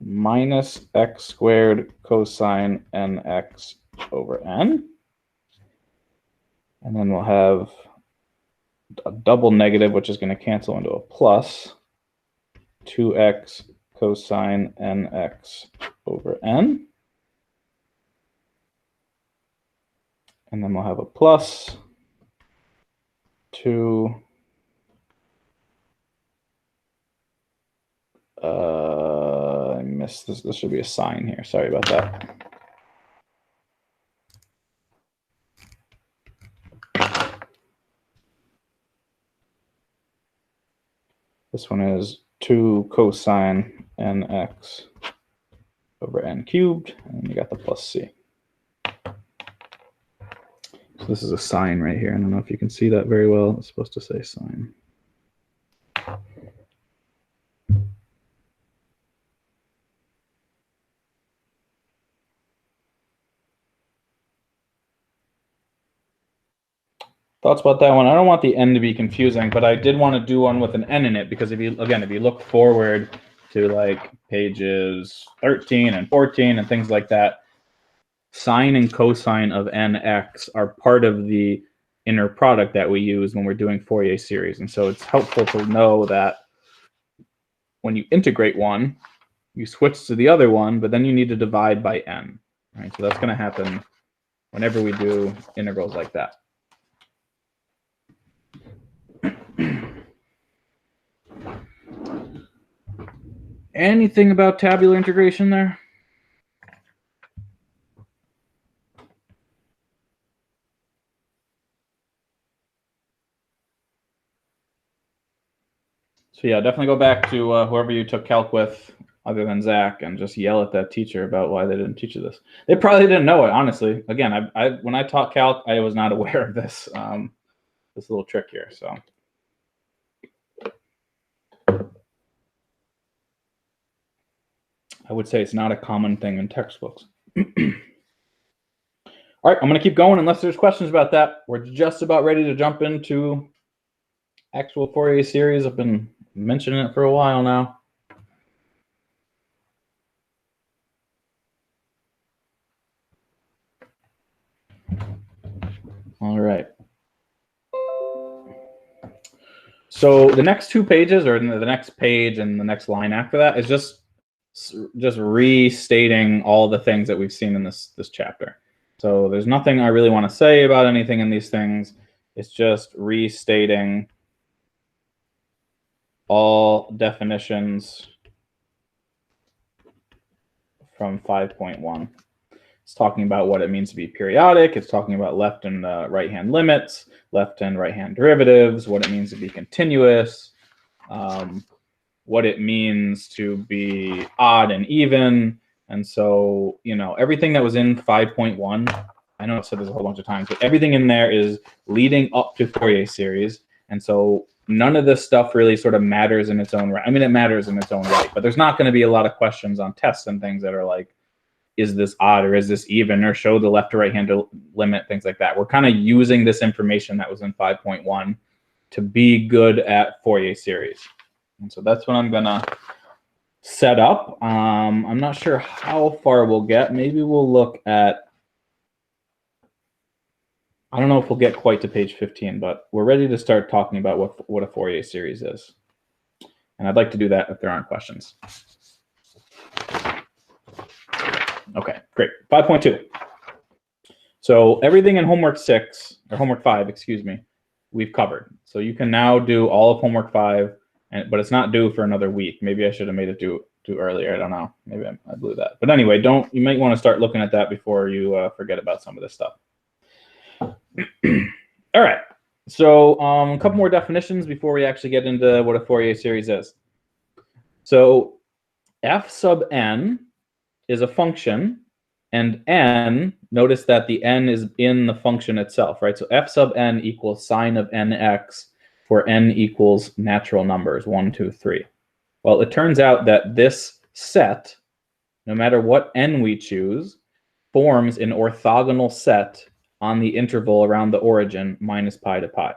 minus x squared cosine nx over n. And then we'll have a double negative, which is going to cancel into a plus 2x cosine nx over n. And then we'll have a plus 2 I missed this. This should be a sign here. Sorry about that. This one is 2 cosine nx over n cubed, and you got the plus c. So this is a sign right here. I don't know if you can see that very well. It's supposed to say sign. Thoughts about that one? I don't want the n to be confusing, but I did want to do one with an n in it because if you look forward to like pages 13 and 14 and things like that, sine and cosine of nx are part of the inner product that we use when we're doing Fourier series. And so it's helpful to know that when you integrate one, you switch to the other one, but then you need to divide by n. Right? So that's going to happen whenever we do integrals like that. Anything about tabular integration there? So yeah, definitely go back to whoever you took calc with other than Zach and just yell at that teacher about why they didn't teach you this. They probably didn't know it, honestly. Again, when I taught calc, I was not aware of this this little trick here. So I would say it's not a common thing in textbooks. All right, I'm going to keep going unless there's questions about that. We're just about ready to jump into actual Fourier series. I've been mentioning it for a while now. All right. So the next 2 pages, or the next page and the next line after that, is just restating all the things that we've seen in this chapter. So there's nothing I really want to say about anything in these things. It's just restating all definitions from 5.1. It's talking about what it means to be periodic. It's talking about left and right-hand limits, left and right-hand derivatives, what it means to be continuous, what it means to be odd and even. And so, you know, everything that was in 5.1, I know I've said this a whole bunch of times, but everything in there is leading up to Fourier series. And so none of this stuff really sort of matters in its own right. I mean, it matters in its own right, but there's not going to be a lot of questions on tests and things that are like, is this odd or is this even, or show the left to right hand limit, things like that. We're kind of using this information that was in 5.1 to be good at Fourier series. And so that's what I'm going to set up. I'm not sure how far we'll get. Maybe we'll look at, I don't know if we'll get quite to page 15, but we're ready to start talking about what a Fourier series is. And I'd like to do that if there aren't questions. Okay, great. 5.2. So everything in homework 6, or homework 5, excuse me, we've covered. So you can now do all of homework 5, but it's not due for another week. Maybe I should have made it due earlier. I don't know. Maybe I blew that. But anyway, you might want to start looking at that before you forget about some of this stuff. All right. So a couple more definitions before we actually get into what a Fourier series is. So f sub n is a function, and n, notice that the n is in the function itself, right? So f sub n equals sine of nx for n equals natural numbers, 1, 2, 3. Well, it turns out that this set, no matter what n we choose, forms an orthogonal set on the interval around the origin minus pi to pi.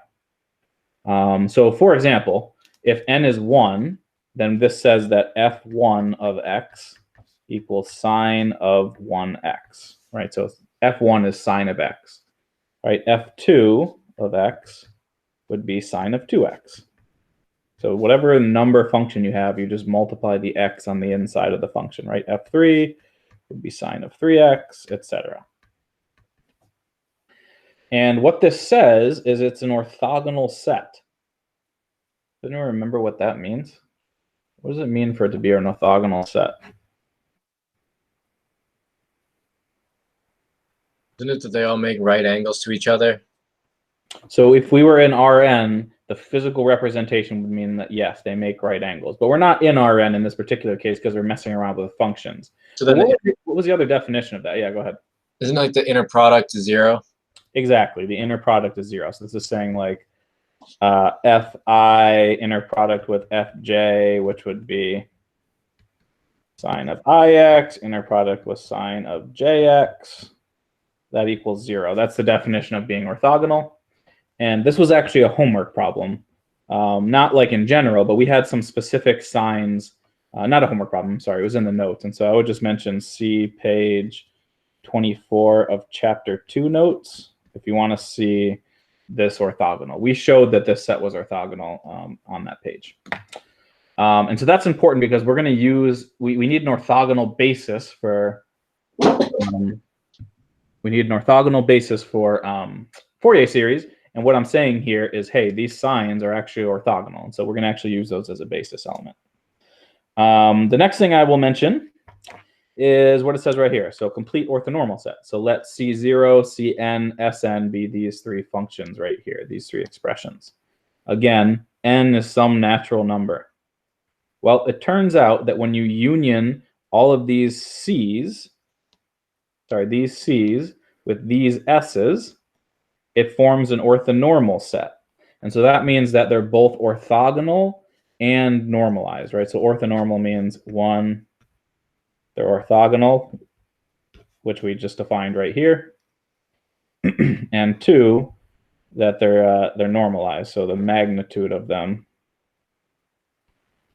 So for example, if n is 1, then this says that f1 of x equals sine of 1x, right? So f1 is sine of x, right? f2 of x would be sine of 2x. So whatever number function you have, you just multiply the x on the inside of the function, right? f3 would be sine of 3x, etc. And what this says is it's an orthogonal set. Does anyone remember what that means? What does it mean for it to be an orthogonal set? Isn't it that they all make right angles to each other? So if we were in Rn, the physical representation would mean that, yes, they make right angles. But we're not in Rn in this particular case because we're messing around with functions. So then, what was the other definition of that? Yeah, go ahead. Isn't like the inner product is 0? Exactly. The inner product is 0. So this is saying like fi inner product with fj, which would be sine of ix, inner product with sine of jx. That equals 0. That's the definition of being orthogonal. And this was actually a homework problem. Not like in general, but we had some specific signs. Not a homework problem, sorry, it was in the notes. And so I would just mention see page 24 of chapter 2 notes if you want to see this orthogonal. We showed that this set was orthogonal on that page. And so that's important because we're going to use, we need an orthogonal basis for, Fourier series. And what I'm saying here is, hey, these signs are actually orthogonal. And so we're going to actually use those as a basis element. The next thing I will mention is what it says right here. So complete orthonormal set. So let C0, Cn, Sn be these three functions right here, these three expressions. Again, n is some natural number. Well, it turns out that when you union all of these C's with these S's, it forms an orthonormal set. And so that means that they're both orthogonal and normalized, right? So orthonormal means one, they're orthogonal, which we just defined right here, and two, that they're normalized. So the magnitude of them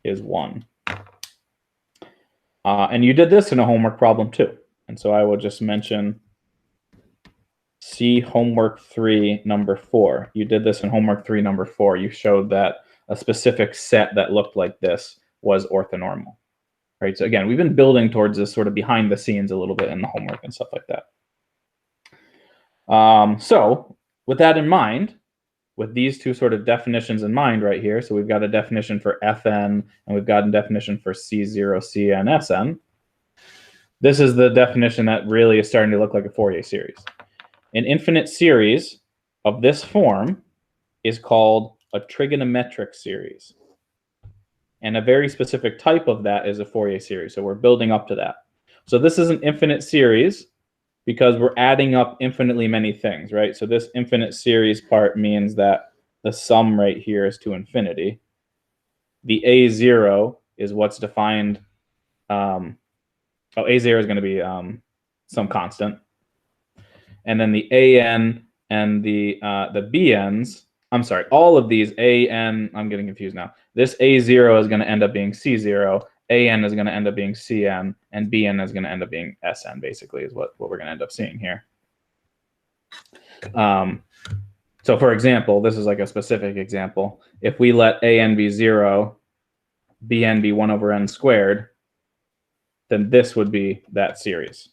is 1. And you did this in a homework problem too. And so I will just mention see homework 3, number 4. You did this in homework 3, number 4. You showed that a specific set that looked like this was orthonormal. Right? So again, we've been building towards this sort of behind the scenes a little bit in the homework and stuff like that. So with that in mind, with these two sort of definitions in mind right here, so we've got a definition for Fn and we've got a definition for C0, Cn, Sn. This is the definition that really is starting to look like a Fourier series. An infinite series of this form is called a trigonometric series. And a very specific type of that is a Fourier series. So we're building up to that. So this is an infinite series because we're adding up infinitely many things, right? So this infinite series part means that the sum right here is to infinity. The A0 is what's defined. A0 is going to be some constant. And then the AN and the BNs, I'm sorry, all of these AN, I'm getting confused now. This A0 is going to end up being C0, AN is going to end up being CN, and BN is going to end up being SN, basically, is what we're going to end up seeing here. So for example, this is like a specific example. If we let AN be 0, BN be 1 over n squared, then this would be that series.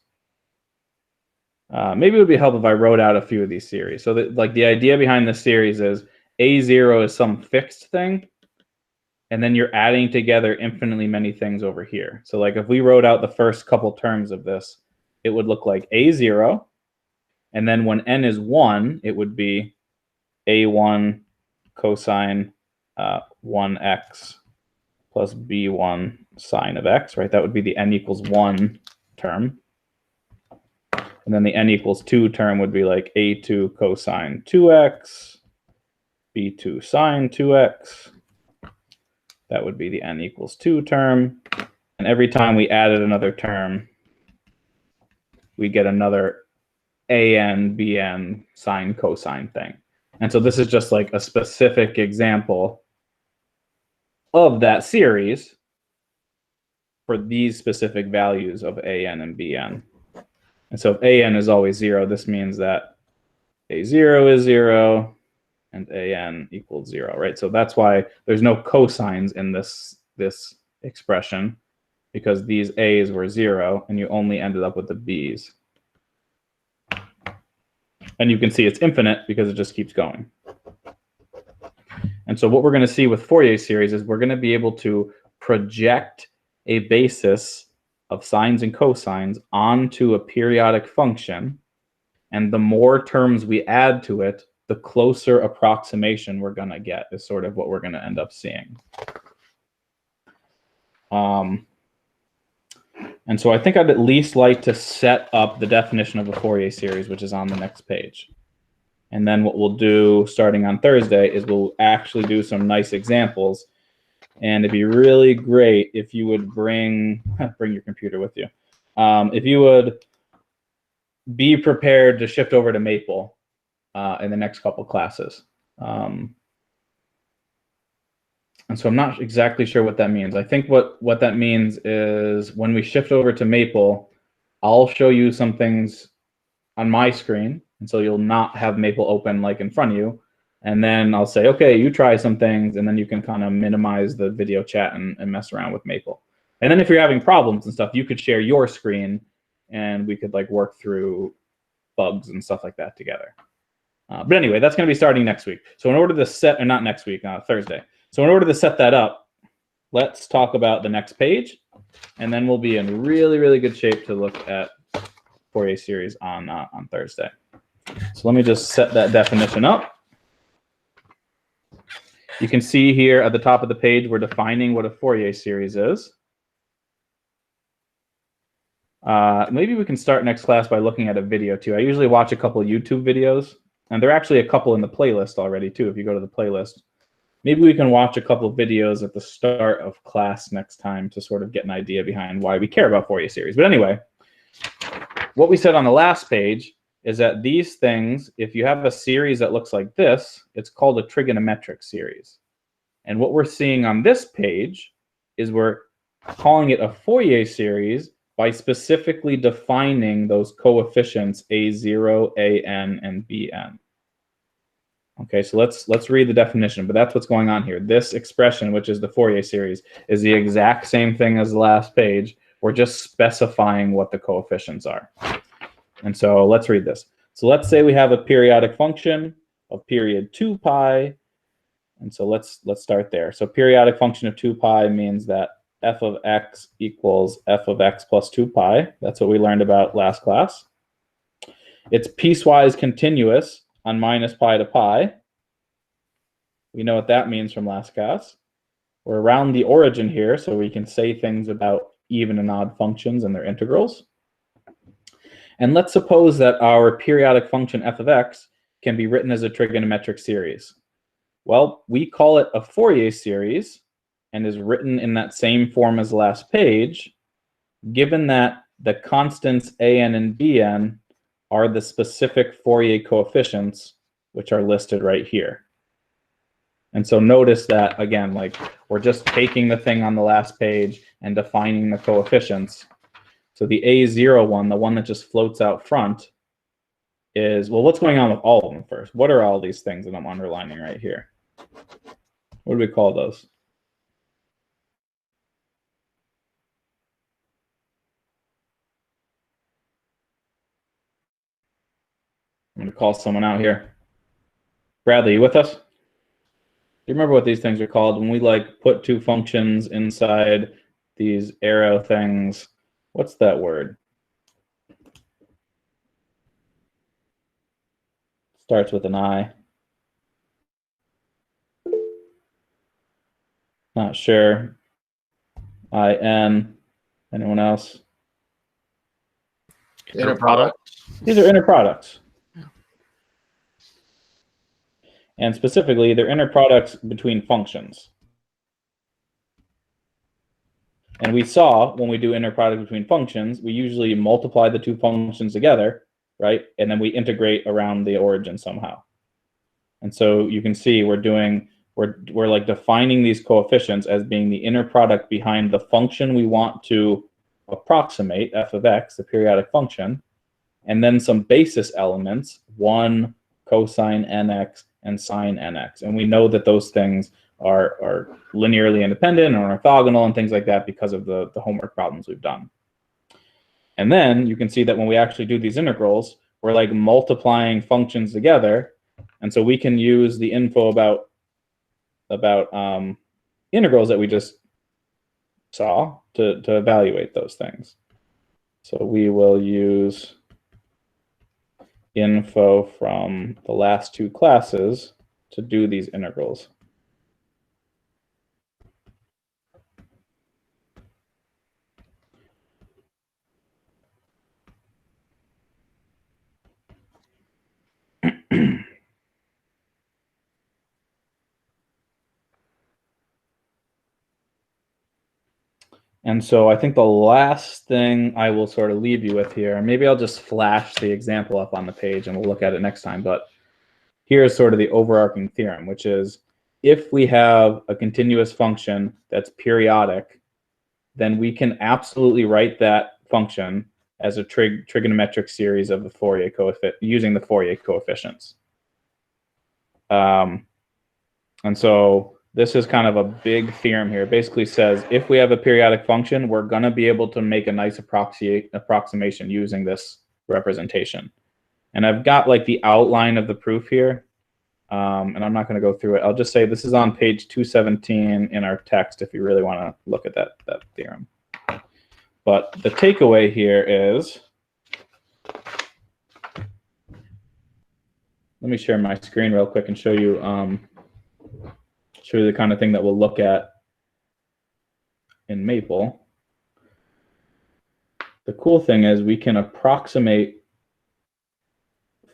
Maybe it would be helpful if I wrote out a few of these series. So that, like, the idea behind this series is A0 is some fixed thing, and then you're adding together infinitely many things over here. So like if we wrote out the first couple terms of this, it would look like A0, and then when n is 1, it would be A1 cosine 1x plus B1 sine of x, right? That would be the n equals 1 term. And then the n equals 2 term would be like A2 cosine 2x, B2 sine 2x. That would be the n equals 2 term. And every time we added another term, we get another AN, BN sine cosine thing. And so this is just like a specific example of that series for these specific values of AN and BN. And so if AN is always 0, this means that A0 is 0 and AN equals 0, right? So that's why there's no cosines in this expression, because these A's were 0 and you only ended up with the B's. And you can see it's infinite because it just keeps going. And so what we're going to see with Fourier series is we're going to be able to project a basis of sines and cosines onto a periodic function. And the more terms we add to it, the closer approximation we're going to get is sort of what we're going to end up seeing. And so I think I'd at least like to set up the definition of a Fourier series, which is on the next page. And then what we'll do starting on Thursday is we'll actually do some nice examples. And it'd be really great if you would bring your computer with you. If you would be prepared to shift over to Maple in the next couple classes. And so I'm not exactly sure what that means. I think what that means is when we shift over to Maple, I'll show you some things on my screen, and so you'll not have Maple open like in front of you. And then I'll say, okay, you try some things, and then you can kind of minimize the video chat and mess around with Maple. And then if you're having problems and stuff, you could share your screen, and we could like work through bugs and stuff like that together. But anyway, that's going to be starting next week. So in order to set, or not next week, Thursday. So in order to set that up, let's talk about the next page, and then we'll be in really, really good shape to look at Fourier series on Thursday. So let me just set that definition up. You can see here at the top of the page, we're defining what a Fourier series is. Maybe we can start next class by looking at a video too. I usually watch a couple of YouTube videos, and there are actually a couple in the playlist already too, if you go to the playlist. Maybe we can watch a couple of videos at the start of class next time to sort of get an idea behind why we care about Fourier series. But anyway, what we said on the last page is that these things, if you have a series that looks like this, it's called a trigonometric series. And what we're seeing on this page is we're calling it a Fourier series by specifically defining those coefficients a0, an, and bn. Okay, so let's read the definition, but that's what's going on here. This expression, which is the Fourier series, is the exact same thing as the last page. We're just specifying what the coefficients are. And so let's read this. So let's say we have a periodic function of period 2 pi. And so let's start there. So periodic function of 2 pi means that f of x equals f of x plus 2 pi. That's what we learned about last class. It's piecewise continuous on minus pi to pi. We know what that means from last class. We're around the origin here, so we can say things about even and odd functions and their integrals. And let's suppose that our periodic function f of x can be written as a trigonometric series. Well, we call it a Fourier series and is written in that same form as the last page, given that the constants an and bn are the specific Fourier coefficients, which are listed right here. And so notice that, again, like we're just taking the thing on the last page and defining the coefficients. So the A0 one, the one that just floats out front, is, well, what's going on with all of them first? What are all these things that I'm underlining right here? What do we call those? I'm going to call someone out here. Bradley, you with us? Do you remember what these things are called? When we like put two functions inside these arrow things, what's that word? Starts with an I. Not sure. IN. Anyone else? Inner product. These are inner products. And specifically, they're inner products between functions. And we saw when we do inner product between functions, we usually multiply the two functions together, right? And then we integrate around the origin somehow. And so you can see we're like defining these coefficients as being the inner product behind the function we want to approximate, f of x, the periodic function, and then some basis elements, 1 cosine nx and sine nx. And we know that those things are linearly independent or orthogonal and things like that because of the homework problems we've done. And then you can see that when we actually do these integrals, we're like multiplying functions together. And so we can use the info about integrals that we just saw to evaluate those things. So we will use info from the last two classes to do these integrals. And so I think the last thing I will sort of leave you with here, maybe I'll just flash the example up on the page and we'll look at it next time, but here's sort of the overarching theorem, which is if we have a continuous function that's periodic, then we can absolutely write that function as a trigonometric series of the Fourier coefficient using the Fourier coefficients. And so this is kind of a big theorem here. It basically says if we have a periodic function, we're going to be able to make a nice approximation using this representation. And I've got like the outline of the proof here. And I'm not going to go through it. I'll just say this is on page 217 in our text if you really want to look at that theorem. But the takeaway here is, let me share my screen real quick and show you the kind of thing that we'll look at in Maple. The cool thing is we can approximate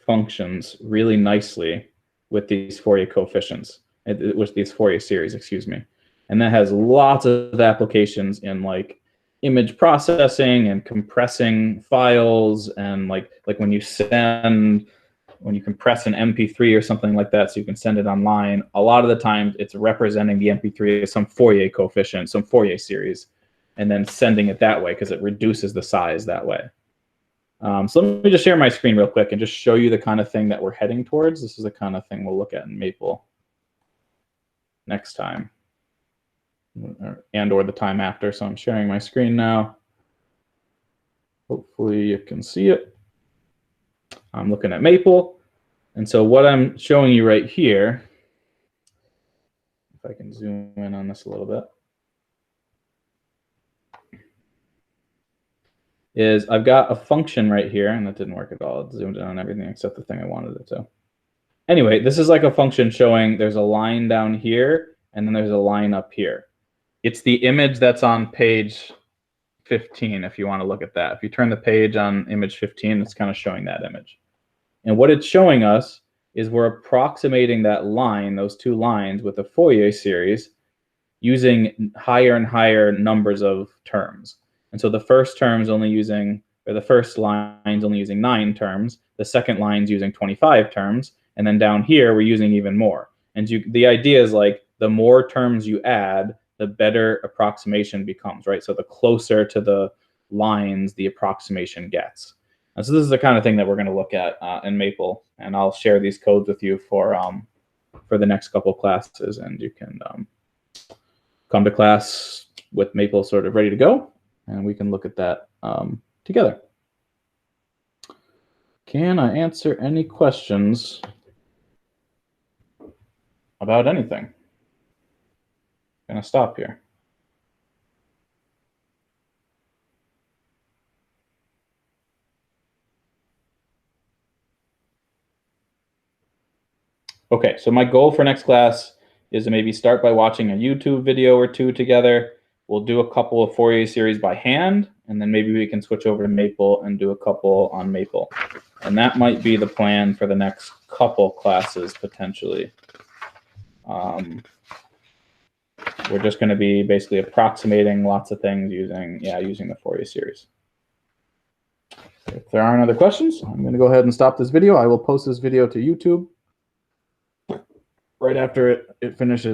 functions really nicely with these Fourier coefficients, with these Fourier series, excuse me. And that has lots of applications in like image processing and compressing files, and like when you compress an MP3 or something like that so you can send it online, a lot of the times it's representing the MP3 as some Fourier coefficient, some Fourier series, and then sending it that way because it reduces the size that way. So let me just share my screen real quick and just show you the kind of thing that we're heading towards. This is the kind of thing we'll look at in Maple next time, or the time after. So I'm sharing my screen now. Hopefully you can see it. I'm looking at Maple. And so what I'm showing you right here, if I can zoom in on this a little bit, is I've got a function right here, and that didn't work at all. It zoomed in on everything except the thing I wanted it to. Anyway, this is like a function showing there's a line down here, and then there's a line up here. It's the image that's on page 15, if you want to look at that. If you turn the page on image 15, it's kind of showing that image. And what it's showing us is we're approximating that line, those two lines, with a Fourier series using higher and higher numbers of terms. And so the first term's only using, or the first line's only using 9 terms, the second line's using 25 terms, and then down here we're using even more. And the idea is like the more terms you add, the better approximation becomes, right? So the closer to the lines the approximation gets. And so this is the kind of thing that we're going to look at in Maple, and I'll share these codes with you for the next couple classes, and you can come to class with Maple sort of ready to go, and we can look at that together. Can I answer any questions about anything? I'm going to stop here. Okay, so my goal for next class is to maybe start by watching a YouTube video or two together. We'll do a couple of Fourier series by hand, and then maybe we can switch over to Maple and do a couple on Maple. And that might be the plan for the next couple classes, potentially. We're just going to be basically approximating lots of things using the Fourier series. If there aren't other questions, I'm going to go ahead and stop this video. I will post this video to YouTube right after it finishes.